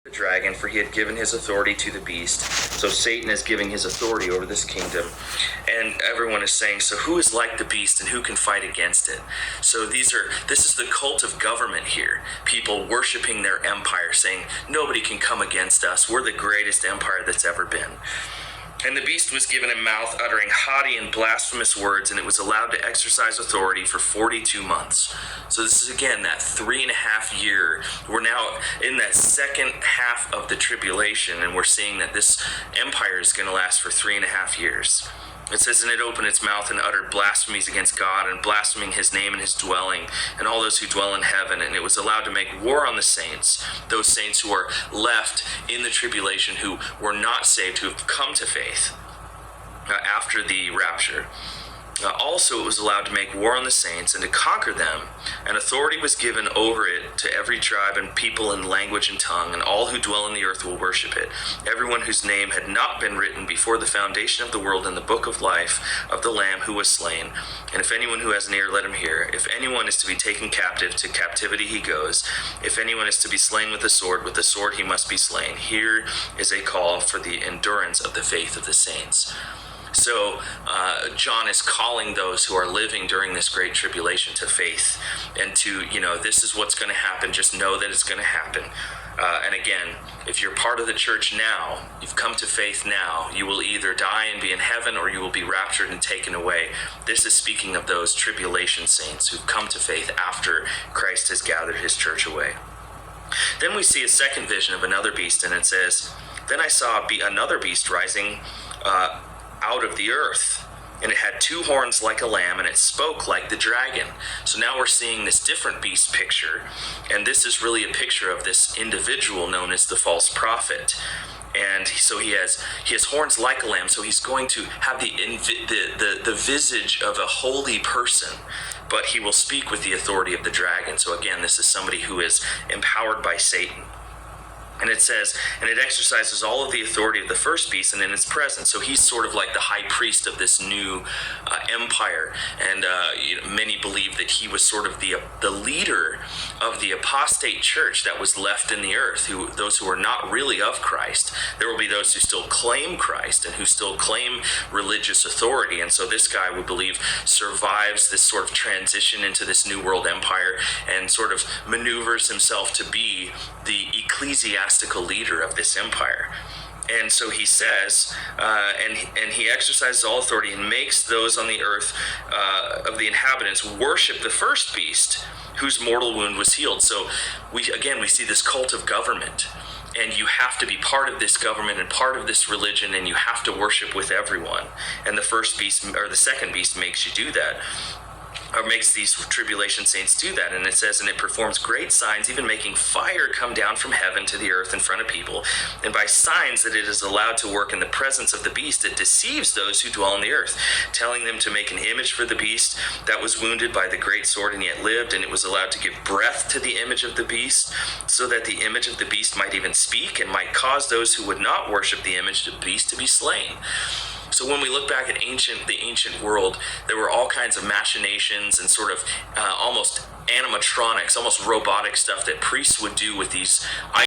the dragon, for he had given his authority to the beast. So Satan is giving his authority over this kingdom. And everyone is saying, so who is like the beast and who can fight against it? So this is the cult of government here. People worshiping their empire, saying, nobody can come against us. We're the greatest empire that's ever been. And the beast was given a mouth uttering haughty and blasphemous words, and it was allowed to exercise authority for 42 months. So this is again that 3.5 year. We're now in that second half of the tribulation, and we're seeing that this empire is going to last for 3.5 years. It says, and it opened its mouth and uttered blasphemies against God, and blaspheming his name and his dwelling, and all those who dwell in heaven. And it was allowed to make war on the saints, those saints who are left in the tribulation, who were not saved, who have come to faith after the rapture. Also, it was allowed to make war on the saints and to conquer them, and authority was given over it to every tribe and people and language and tongue, and all who dwell in the earth will worship it. Everyone whose name had not been written before the foundation of the world in the book of life of the Lamb who was slain. And if anyone who has an ear, let him hear. If anyone is to be taken captive, to captivity he goes. If anyone is to be slain with the sword he must be slain. Here is a call for the endurance of the faith of the saints. So John is calling those who are living during this great tribulation to faith, and to, this is what's going to happen. Just know that it's going to happen. And again, if you're part of the church now, you've come to faith now, you will either die and be in heaven, or you will be raptured and taken away. This is speaking of those tribulation saints who've come to faith after Christ has gathered his church away. Then we see a second vision of another beast, and it says, then I saw another beast rising out of the earth, and it had 2 horns like a lamb, and it spoke like the dragon. So now we're seeing this different beast picture, and this is really a picture of this individual known as the false prophet. And so he has horns like a lamb, so he's going to have the visage of a holy person, but he will speak with the authority of the dragon. So again, this is somebody who is empowered by Satan. And it says, and it exercises all of the authority of the first beast and in its presence. So he's sort of like the high priest of this new empire. And many believe that he was sort of the leader of the apostate church that was left in the earth, those who are not really of Christ. There will be those who still claim Christ and who still claim religious authority. And so this guy, we believe, survives this sort of transition into this new world empire and sort of maneuvers himself to be the ecclesiastical leader of this empire. And so he says, and he exercises all authority and makes those on the earth of the inhabitants worship the first beast whose mortal wound was healed. So we see this cult of government, and you have to be part of this government and part of this religion, and you have to worship with everyone. And the first beast, or the second beast, makes you do that, or makes these tribulation saints do that. And it says, and it performs great signs, even making fire come down from heaven to the earth in front of people. And by signs that it is allowed to work in the presence of the beast, it deceives those who dwell on the earth, telling them to make an image for the beast that was wounded by the great sword and yet lived. And it was allowed to give breath to the image of the beast, so that the image of the beast might even speak, and might cause those who would not worship the image of the beast to be slain. So when we look back at the ancient world, there were all kinds of machinations and sort of almost animatronics, almost robotic stuff that priests would do with these